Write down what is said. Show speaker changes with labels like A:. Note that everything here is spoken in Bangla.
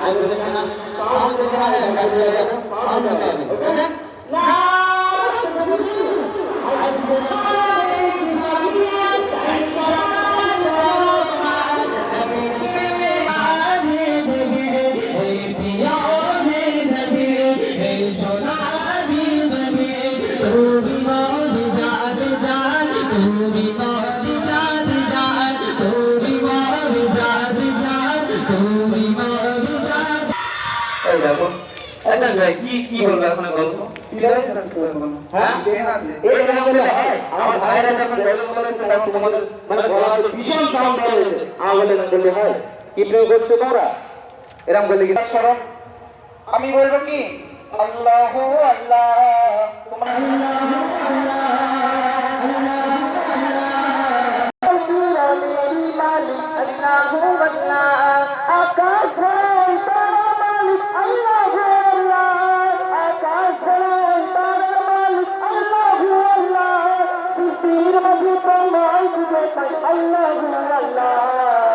A: আমি বলেছিলাম সাউন্ড করে বাইরে চলে যাবে সাউন্ড হবে লা শুকরি আজ সারে জানিয়া আয়েশা নামাজ পড়ো মা নবী প্রেমে আরে নবী এই প্রিয় নবী এই সোনালি নবী তুমি মুআজিজাত জান তুমি মুআজিজাত জান তুমি মুআজিজাত জান তুমি মুআজিজাত এই দেখো এটা কি বলবো এখন বলবো হ্যাঁ এই গানগুলো হয় আমার ভাইরা যখন ডেভেলপ করেছে তখন তোমাদের মানে গলা তো ভীষণ সাউন্ড হয়েছে আমাকে বললে হয় কি প্রয়োগ করছো তোমরা এরকম বলে কি স্মরণ আমি বলবো কি আল্লাহু আল্লাহ তোমরা আল্লাহু আল্লাহ Allah